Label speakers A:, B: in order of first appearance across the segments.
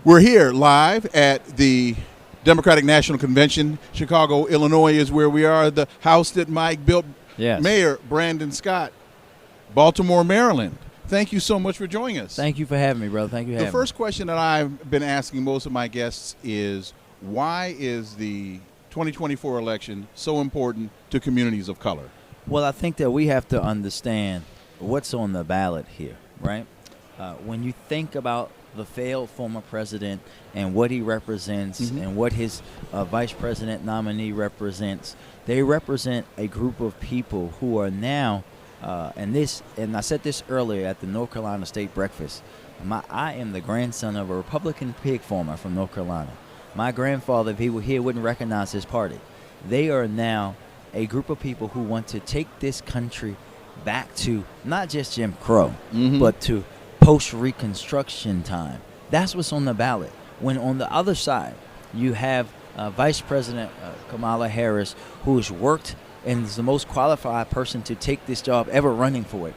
A: We're here live at the Democratic National Convention. Chicago, Illinois is where we are. The house that Mike built.
B: Yes.
A: Mayor Brandon Scott, Baltimore, Maryland. Thank you so much for joining us.
B: Thank you for having me, brother. Thank you for having me.
A: The first question that I've been asking most of my guests is, why is the 2024 election so important to communities of color?
B: Well, I think that we have to understand what's on the ballot here, right? When you think about the failed former president and what he represents and what his vice president nominee represents, they represent a group of people who are now, and I said this earlier at the North Carolina State Breakfast, I am the grandson of a Republican pig farmer from North Carolina. My grandfather, if he were here, wouldn't recognize his party. They are now a group of people who want to take this country back to not just Jim Crow, but to post-Reconstruction time. That's what's on the ballot. When on the other side, you have Vice President Kamala Harris, who has worked and is the most qualified person to take this job ever running for it,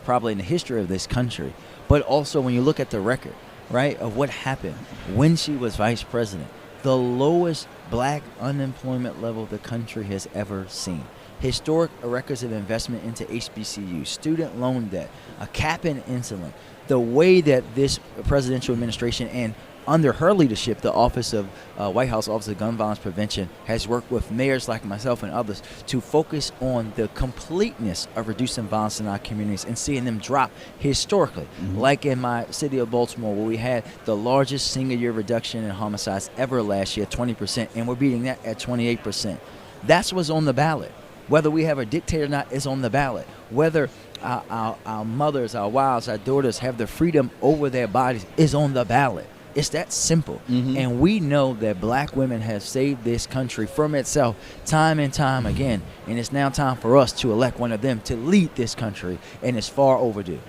B: probably in the history of this country. But also when you look at the record, right, of what happened when she was vice president, the lowest black unemployment level the country has ever seen. Historic records of investment into HBCUs, student loan debt, a cap in insulin. The way that this presidential administration and under her leadership, the Office of White House Office of Gun Violence Prevention has worked with mayors like myself and others to focus on the completeness of reducing violence in our communities and seeing them drop historically. Like in my city of Baltimore, where we had the largest single-year reduction in homicides ever last year, 20%, and we're beating that at 28%. That's what's on the ballot. Whether we have a dictator or not is on the ballot. Whether our mothers, our wives, our daughters have the freedom over their bodies is on the ballot. It's that simple. And we know that black women have saved this country from itself time and time again. And it's now time for us to elect one of them to lead this country, and it's far overdue.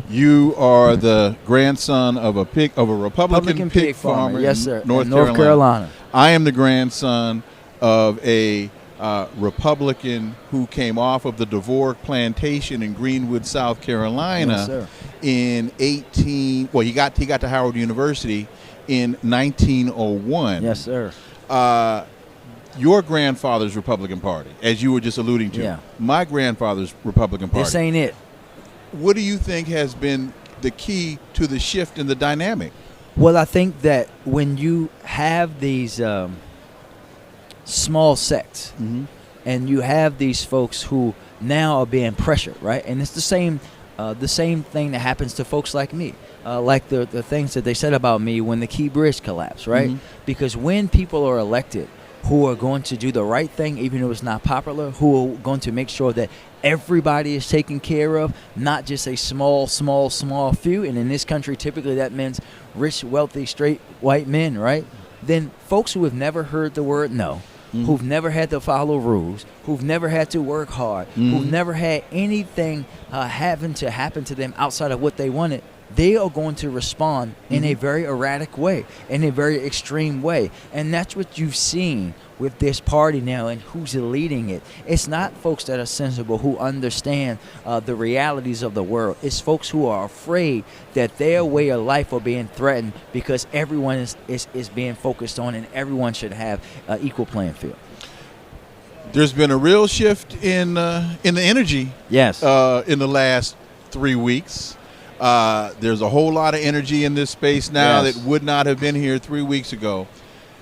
A: You are the grandson of a Republican pig farmer,
B: yes, sir,
A: in North
B: Carolina.
A: I am the grandson of a Republican who came off of the Dvorak plantation in Greenwood, South Carolina,
B: yes, sir.
A: In he got to Howard University in 1901.
B: Yes, sir.
A: Your grandfather's Republican Party, as you were just alluding to.
B: Yeah.
A: My grandfather's Republican Party.
B: This ain't it.
A: What do you think has been the key to the shift in the dynamic?
B: Well, I think that when you have these small sects and you have these folks who now are being pressured, right? And it's the same thing that happens to folks like me, like the things that they said about me when the Key Bridge collapsed, right? Because when people are elected who are going to do the right thing, even though it's not popular, who are going to make sure that everybody is taken care of, not just a small few, and in this country, typically that means rich, wealthy, straight white men, right? Then folks who have never heard the word no, who've never had to follow rules, who've never had to work hard, who've never had anything having to happen to them outside of what they wanted, they are going to respond in a very erratic way, in a very extreme way. And that's what you've seen with this party now and who's leading it. It's not folks that are sensible, who understand the realities of the world. It's folks who are afraid that their way of life are being threatened because everyone is being focused on and everyone should have an equal playing field.
A: There's been a real shift in the energy.
B: Yes.
A: In the last 3 weeks. There's a whole lot of energy in this space now that would not have been here 3 weeks ago.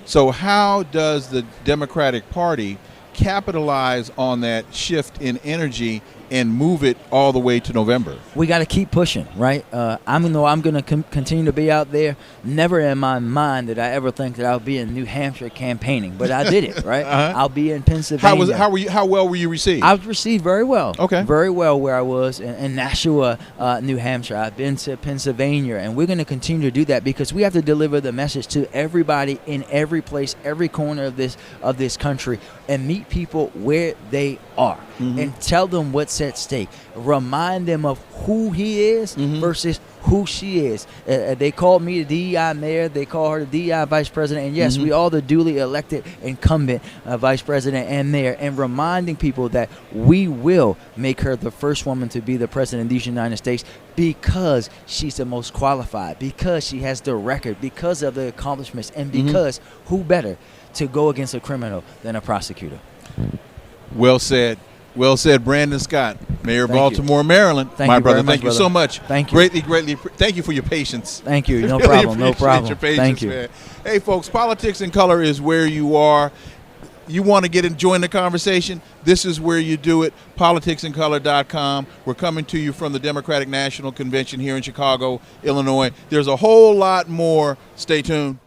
A: So how does the Democratic Party capitalize on that shift in energy and move it all the way to November?
B: We got to keep pushing, right? I'm going to continue to be out there. Never in my mind did I ever think that I'll be in New Hampshire campaigning, but I did it, right? I'll be in Pennsylvania.
A: How well were you received?
B: I was received very well.
A: Okay.
B: Very well where I was in Nashua, New Hampshire. I've been to Pennsylvania, and we're going to continue to do that because we have to deliver the message to everybody in every place, every corner of this country, and meet people where they are and tell them what's at stake. Remind them of who he is versus who she is. They called me the DEI mayor. They call her the DEI vice president. And yes, we all the duly elected incumbent vice president and mayor. And reminding people that we will make her the first woman to be the president of these United States because she's the most qualified, because she has the record, because of the accomplishments, and because who better to go against a criminal than a prosecutor.
A: Well said. Well said, Brandon Scott, Mayor of Baltimore, Maryland.
B: Thank
A: my
B: you
A: brother,
B: very much,
A: thank you
B: brother.
A: so much.
B: Thank you.
A: Greatly, thank you for your patience.
B: Thank you. No
A: Really
B: problem. No
A: appreciate
B: problem.
A: Your patience,
B: Thank you.
A: Man. Hey, folks, Politics in Color is where you are. You want to get and join the conversation? This is where you do it. politicsincolor.com. We're coming to you from the Democratic National Convention here in Chicago, Illinois. There's a whole lot more. Stay tuned.